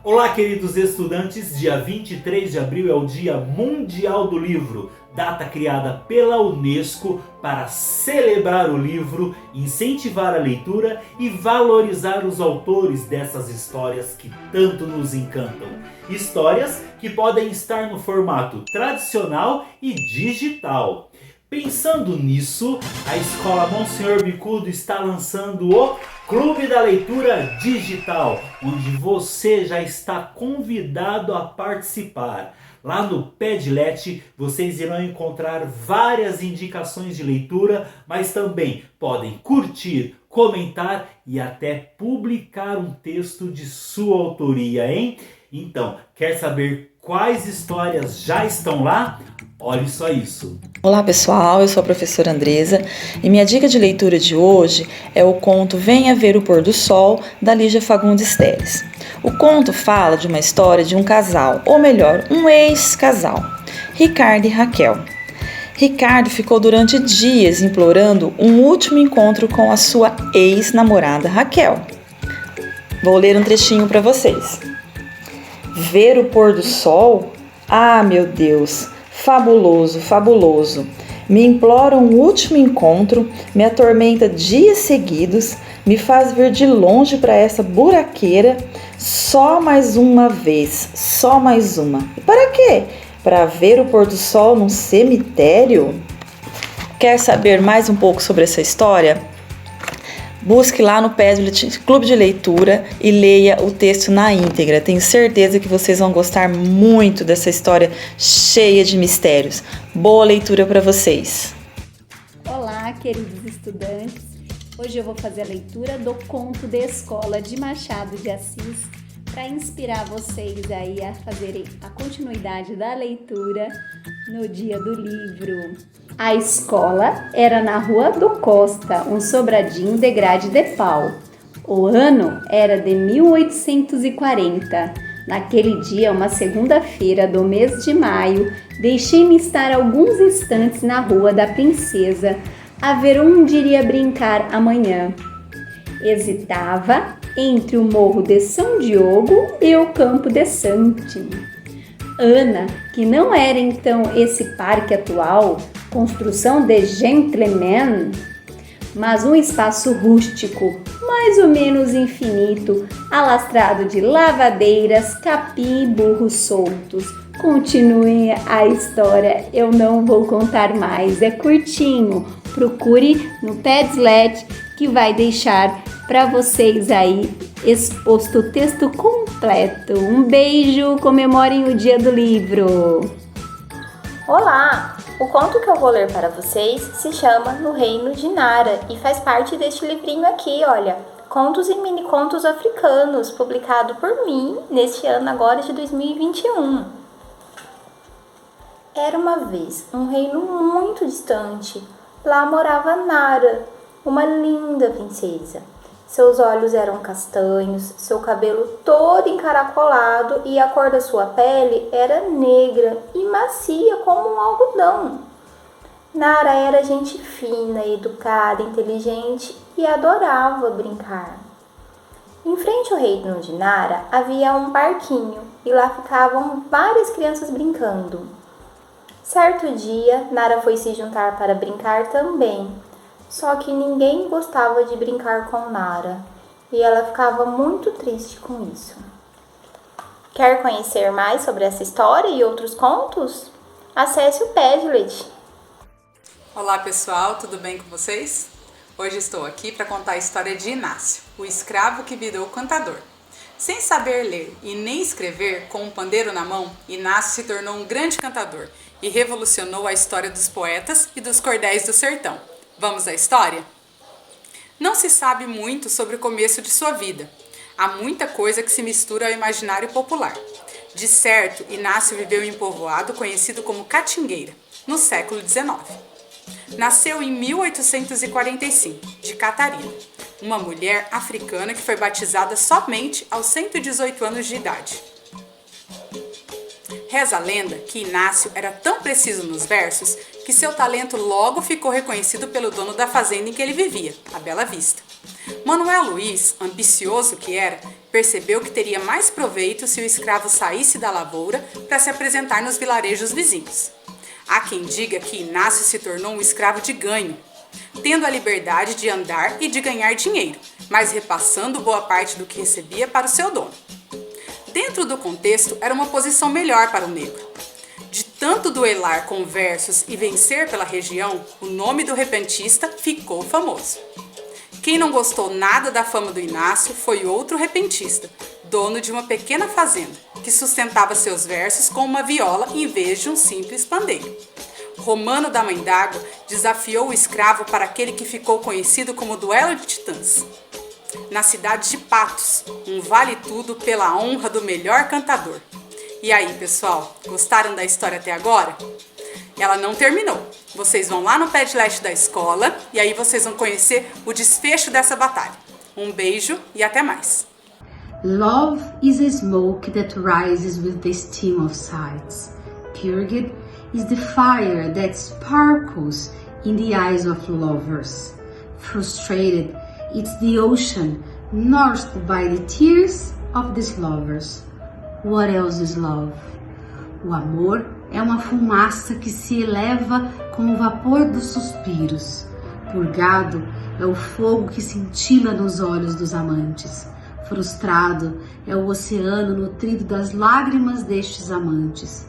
Olá, queridos estudantes, dia 23 de abril é o Dia Mundial do Livro, data criada pela Unesco para celebrar o livro, incentivar a leitura e valorizar os autores dessas histórias que tanto nos encantam. Histórias que podem estar no formato tradicional e digital. Pensando nisso, a Escola Monsenhor Bicudo está lançando o Clube da Leitura Digital, onde você já está convidado a participar. Lá no Padlet vocês irão encontrar várias indicações de leitura, mas também podem curtir, comentar e até publicar um texto de sua autoria, hein? Então, quer saber quais histórias já estão lá? Olhe só isso! Olá pessoal, eu sou a professora Andresa e minha dica de leitura de hoje é o conto Venha Ver o Pôr do Sol, da Lígia Fagundes Telles. O conto fala de uma história de um casal, ou melhor, um ex-casal, Ricardo e Raquel. Ricardo ficou durante dias implorando um último encontro com a sua ex-namorada Raquel. Vou ler um trechinho para vocês. Ver o pôr do sol? Ah, meu Deus! Fabuloso, fabuloso. Me implora um último encontro, me atormenta dias seguidos, me faz vir de longe para essa buraqueira, só mais uma vez, só mais uma. E para quê? Para ver o pôr do sol num cemitério? Quer saber mais um pouco sobre essa história? Busque lá no Padlet Clube de Leitura e leia o texto na íntegra. Tenho certeza que vocês vão gostar muito dessa história cheia de mistérios. Boa leitura para vocês! Olá, queridos estudantes! Hoje eu vou fazer a leitura do Conto de Escola de Machado de Assis para inspirar vocês aí a fazerem a continuidade da leitura no dia do livro. A escola era na Rua do Costa, um sobradinho de grade de pau. O ano era de 1840. Naquele dia, uma segunda-feira do mês de maio, deixei-me estar alguns instantes na Rua da Princesa, a ver onde iria brincar amanhã. Hesitava entre o Morro de São Diogo e o Campo de Sante. Ana, que não era então esse parque atual, construção de gentleman, mas um espaço rústico, mais ou menos infinito, alastrado de lavadeiras, capim e burros soltos. Continue a história, eu não vou contar mais, é curtinho. Procure no Padlet que vai deixar para vocês aí exposto o texto completo. Um beijo, comemorem o dia do livro! Olá! O conto que eu vou ler para vocês se chama No Reino de Nara e faz parte deste livrinho aqui, olha, Contos e Mini-Contos Africanos, publicado por mim neste ano agora de 2021. Era uma vez um reino muito distante. Lá morava Nara, uma linda princesa. Seus olhos eram castanhos, seu cabelo todo encaracolado e a cor da sua pele era negra e macia como um algodão. Nara era gente fina, educada, inteligente e adorava brincar. Em frente ao reino de Nara havia um parquinho e lá ficavam várias crianças brincando. Certo dia, Nara foi se juntar para brincar também. Só que ninguém gostava de brincar com Nara e ela ficava muito triste com isso. Quer conhecer mais sobre essa história e outros contos? Acesse o Padlet. Olá pessoal, tudo bem com vocês? Hoje estou aqui para contar a história de Inácio, o escravo que virou cantador. Sem saber ler e nem escrever, com um pandeiro na mão, Inácio se tornou um grande cantador e revolucionou a história dos poetas e dos cordéis do sertão. Vamos à história? Não se sabe muito sobre o começo de sua vida. Há muita coisa que se mistura ao imaginário popular. De certo, Inácio viveu em um povoado conhecido como Catingueira, no século XIX. Nasceu em 1845, de Catarina, uma mulher africana que foi batizada somente aos 118 anos de idade. Reza a lenda que Inácio era tão preciso nos versos que seu talento logo ficou reconhecido pelo dono da fazenda em que ele vivia, a Bela Vista. Manuel Luiz, ambicioso que era, percebeu que teria mais proveito se o escravo saísse da lavoura para se apresentar nos vilarejos vizinhos. Há quem diga que Inácio se tornou um escravo de ganho, tendo a liberdade de andar e de ganhar dinheiro, mas repassando boa parte do que recebia para o seu dono. Dentro do contexto, era uma posição melhor para o negro. De tanto duelar com versos e vencer pela região, o nome do repentista ficou famoso. Quem não gostou nada da fama do Inácio foi outro repentista, dono de uma pequena fazenda, que sustentava seus versos com uma viola em vez de um simples pandeiro. Romano da Mãe d'Água desafiou o escravo para aquele que ficou conhecido como Duelo de Titãs, na cidade de Patos, um vale-tudo pela honra do melhor cantador. E aí, pessoal, gostaram da história até agora? Ela não terminou. Vocês vão lá no Padlet da escola e aí vocês vão conhecer o desfecho dessa batalha. Um beijo e até mais! Love is a smoke that rises with the steam of sighs. Purged is the fire that sparkles in the eyes of lovers. Frustrated, it's the ocean nourished by the tears of these lovers. What else is love? O amor é uma fumaça que se eleva com o vapor dos suspiros. Purgado é o fogo que cintila nos olhos dos amantes. Frustrado é o oceano nutrido das lágrimas destes amantes.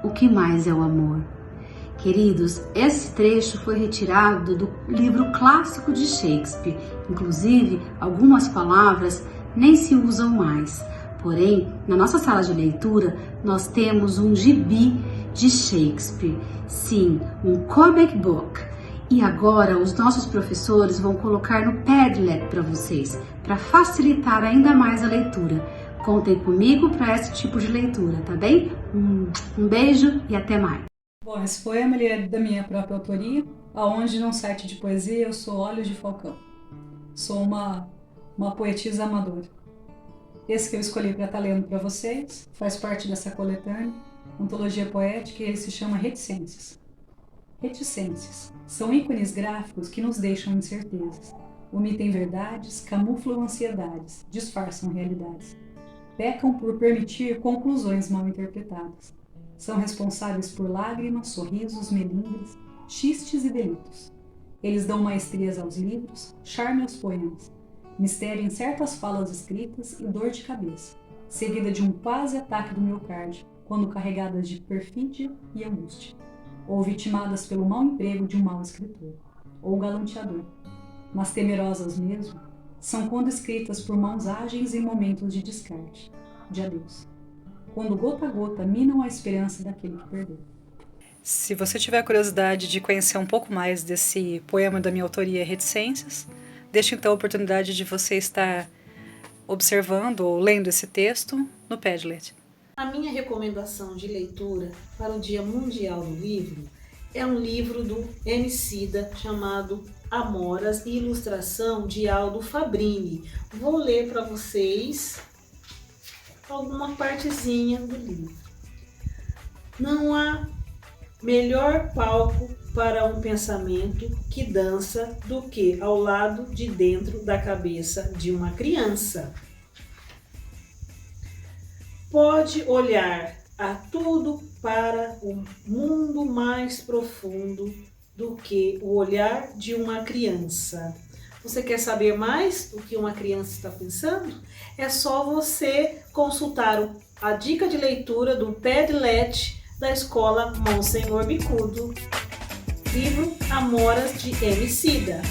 O que mais é o amor? Queridos, esse trecho foi retirado do livro clássico de Shakespeare. Inclusive, algumas palavras nem se usam mais. Porém, na nossa sala de leitura, nós temos um gibi de Shakespeare. Sim, um comic book. E agora os nossos professores vão colocar no Padlet para vocês, para facilitar ainda mais a leitura. Contem comigo para esse tipo de leitura, tá bem? Um beijo e até mais. Bom, esse poema ele é da minha própria autoria, aonde num site de poesia eu sou Olhos de Falcão. Sou uma poetisa amadora. Esse que eu escolhi para estar lendo para vocês faz parte dessa coletânea, antologia poética, e ele se chama Reticências. Reticências são ícones gráficos que nos deixam incertezas, omitem verdades, camuflam ansiedades, disfarçam realidades. Pecam por permitir conclusões mal interpretadas. São responsáveis por lágrimas, sorrisos, melindres, xistes e delitos. Eles dão maestrias aos livros, charme aos poemas, mistério em certas falas escritas e dor de cabeça, seguida de um quase ataque do miocárdio, quando carregadas de perfídia e angústia, ou vitimadas pelo mau emprego de um mau escritor, ou galanteador. Mas temerosas mesmo, são quando escritas por mãos ágeis em momentos de descarte, de adeus. Quando gota a gota minam a esperança daquele que perdeu. Se você tiver curiosidade de conhecer um pouco mais desse poema da minha autoria Reticências, deixo então a oportunidade de você estar observando ou lendo esse texto no Padlet. A minha recomendação de leitura para o Dia Mundial do Livro é um livro do Emicida chamado Amoras e ilustração de Aldo Fabrini. Vou ler para vocês alguma partezinha do livro. Não há melhor palco para um pensamento que dança do que ao lado de dentro da cabeça de uma criança. Pode olhar a tudo para um mundo mais profundo do que o olhar de uma criança. Você quer saber mais do que uma criança está pensando? É só você consultar a dica de leitura do Padlet da Escola Monsenhor Bicudo, livro Amoras de Emicida.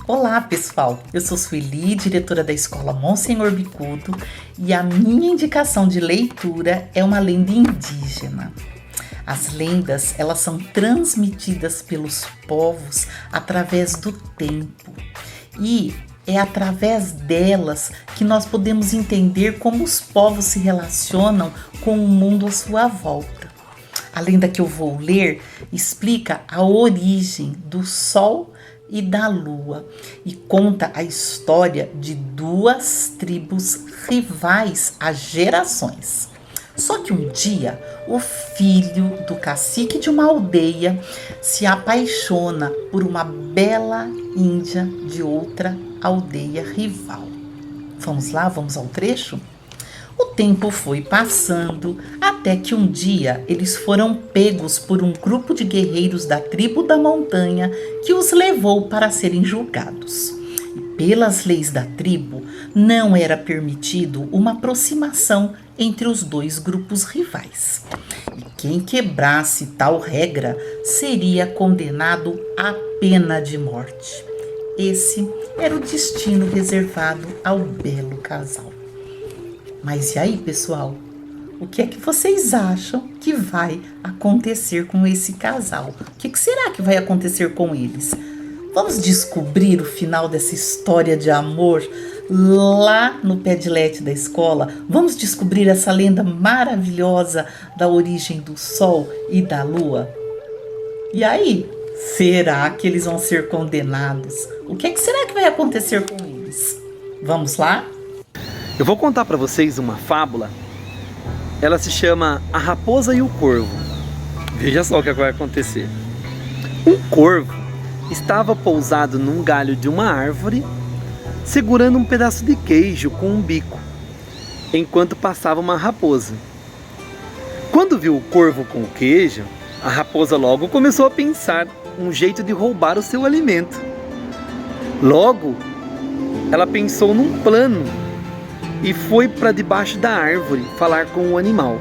Olá pessoal, eu sou Sueli, diretora da Escola Monsenhor Bicudo, e a minha indicação de leitura é uma lenda indígena. As lendas, elas são transmitidas pelos povos através do tempo, e é através delas que nós podemos entender como os povos se relacionam com o mundo à sua volta. A lenda que eu vou ler explica a origem do Sol e da Lua e conta a história de duas tribos rivais há gerações. Só que um dia, o filho do cacique de uma aldeia se apaixona por uma bela índia de outra aldeia rival. Vamos lá, vamos ao trecho? O tempo foi passando até que um dia eles foram pegos por um grupo de guerreiros da tribo da montanha que os levou para serem julgados. E pelas leis da tribo, não era permitido uma aproximação entre os dois grupos rivais. E quem quebrasse tal regra seria condenado à pena de morte. Esse era o destino reservado ao belo casal. Mas e aí, pessoal? O que é que vocês acham que vai acontecer com esse casal? O que será que vai acontecer com eles? Vamos descobrir o final dessa história de amor lá no Padlet da escola? Vamos descobrir essa lenda maravilhosa da origem do Sol e da Lua? E aí, será que eles vão ser condenados? O que será que vai acontecer com eles? Vamos lá? Eu vou contar para vocês uma fábula. Ela se chama A Raposa e o Corvo. Veja só o que vai acontecer. Um corvo estava pousado num galho de uma árvore, segurando um pedaço de queijo com um bico, enquanto passava uma raposa. Quando viu o corvo com o queijo, a raposa logo começou a pensar um jeito de roubar o seu alimento. Logo, ela pensou num plano e foi para debaixo da árvore falar com o animal.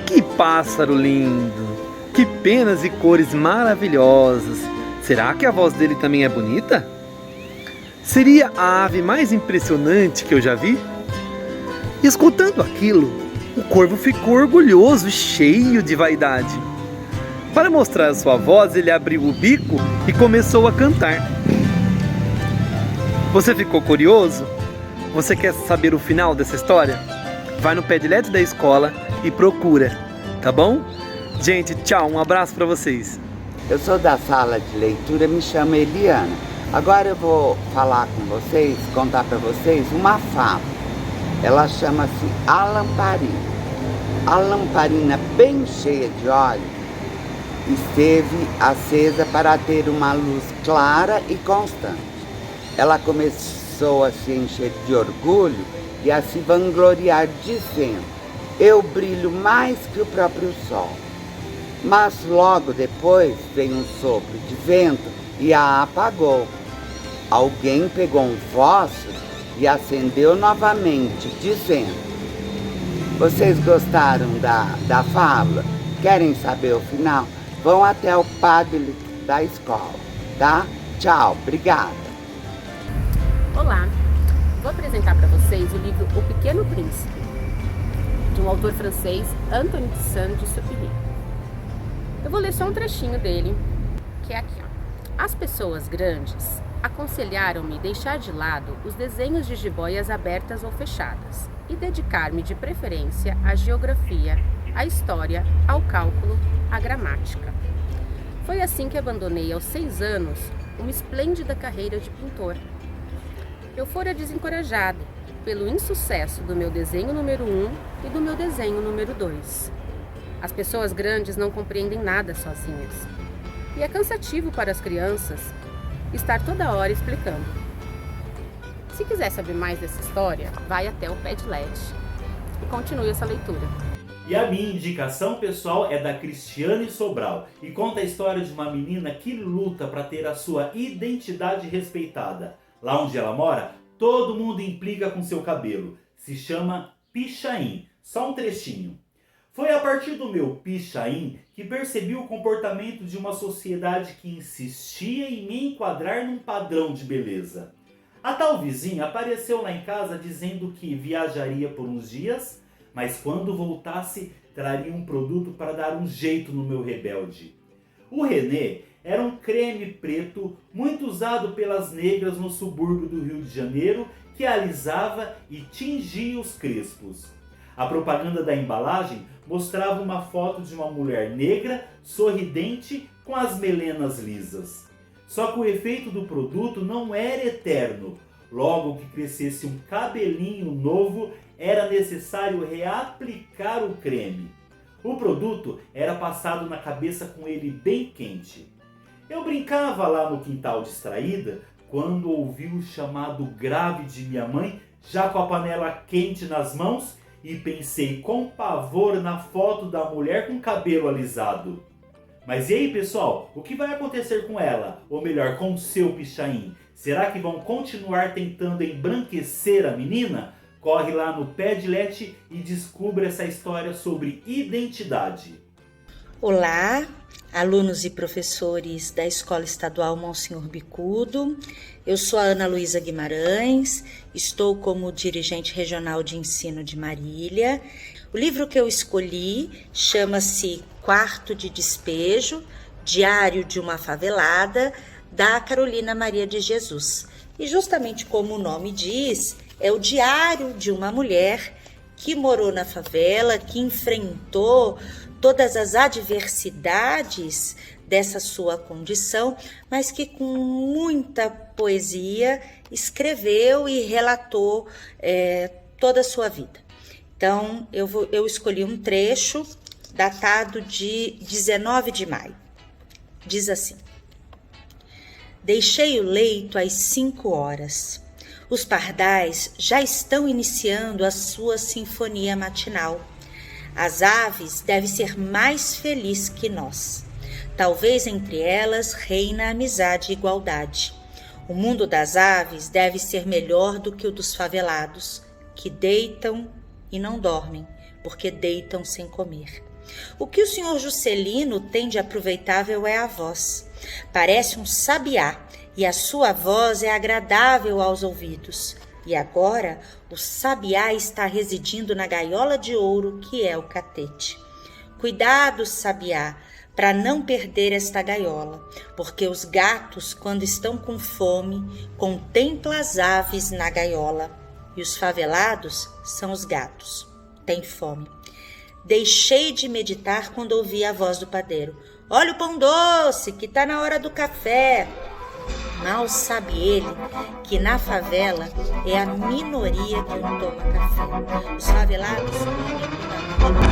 Que pássaro lindo! Que penas e cores maravilhosas! Será que a voz dele também é bonita? Seria a ave mais impressionante que eu já vi? Escutando aquilo, o corvo ficou orgulhoso e cheio de vaidade. Para mostrar sua voz, ele abriu o bico e começou a cantar. Você ficou curioso? Você quer saber o final dessa história? Vai no Padlet da escola e procura, tá bom? Gente, tchau, um abraço para vocês. Eu sou da sala de leitura, me chamo Eliana. Agora eu vou falar com vocês, contar para vocês uma fábula. Ela chama-se A Lamparina. A lamparina, bem cheia de óleo, esteve acesa para ter uma luz clara e constante. Ela começou a se encher de orgulho e a se vangloriar, dizendo: eu brilho mais que o próprio sol. Mas logo depois veio um sopro de vento e a apagou. Alguém pegou um fósforo e acendeu novamente, dizendo: vocês gostaram da fábula? Querem saber o final? Vão até o Padlet da escola, tá? Tchau, obrigada. Olá, vou apresentar para vocês o livro O Pequeno Príncipe, de um autor francês, Antoine de Saint-Exupéry. Eu vou ler só um trechinho dele, que é aqui. As pessoas grandes aconselharam-me deixar de lado os desenhos de jiboias abertas ou fechadas e dedicar-me de preferência à geografia, à história, ao cálculo, à gramática. Foi assim que abandonei aos 6 anos uma esplêndida carreira de pintor. Eu fora desencorajado pelo insucesso do meu desenho número 1 e do meu desenho número 2. As pessoas grandes não compreendem nada sozinhas. E é cansativo para as crianças estar toda hora explicando. Se quiser saber mais dessa história, vai até o Padlet e continue essa leitura. E a minha indicação pessoal é da Cristiane Sobral e conta a história de uma menina que luta para ter a sua identidade respeitada. Lá onde ela mora, todo mundo implica com seu cabelo. Se chama Pichain. Só um trechinho. Foi a partir do meu Pichain que percebi o comportamento de uma sociedade que insistia em me enquadrar num padrão de beleza. A tal vizinha apareceu lá em casa dizendo que viajaria por uns dias, mas quando voltasse traria um produto para dar um jeito no meu rebelde. O René era um creme preto muito usado pelas negras no subúrbio do Rio de Janeiro que alisava e tingia os crespos. A propaganda da embalagem mostrava uma foto de uma mulher negra, sorridente, com as melenas lisas. Só que o efeito do produto não era eterno. Logo que crescesse um cabelinho novo, era necessário reaplicar o creme. O produto era passado na cabeça com ele bem quente. Eu brincava lá no quintal distraída quando ouvi o chamado grave de minha mãe, já com a panela quente nas mãos, e pensei com pavor na foto da mulher com cabelo alisado. Mas e aí, pessoal, o que vai acontecer com ela? Ou melhor, com o seu pichain? Será que vão continuar tentando embranquecer a menina? Corre lá no Padlet e descubra essa história sobre identidade. Olá, alunos e professores da Escola Estadual Monsenhor Bicudo. Eu sou a Ana Luísa Guimarães, estou como dirigente regional de ensino de Marília. O livro que eu escolhi chama-se Quarto de Despejo, Diário de uma Favelada, da Carolina Maria de Jesus. E justamente como o nome diz, é o diário de uma mulher que morou na favela, que enfrentou todas as adversidades dessa sua condição, mas que com muita poesia escreveu e relatou toda a sua vida. Então, eu escolhi um trecho datado de 19 de maio. Diz assim: Deixei o leito às 5 horas. Os pardais já estão iniciando a sua sinfonia matinal. As aves devem ser mais felizes que nós. Talvez entre elas reina a amizade e igualdade. O mundo das aves deve ser melhor do que o dos favelados, que deitam e não dormem, porque deitam sem comer. O que o senhor Juscelino tem de aproveitável é a voz. Parece um sabiá, e a sua voz é agradável aos ouvidos. E agora o sabiá está residindo na gaiola de ouro que é o catete. Cuidado, sabiá, para não perder esta gaiola, porque os gatos, quando estão com fome, contemplam as aves na gaiola, e os favelados são os gatos, têm fome. Deixei de meditar quando ouvi a voz do padeiro. Olha o pão doce, que está na hora do café. Mal sabe ele que na favela é a minoria que não toma café. Os favelados comem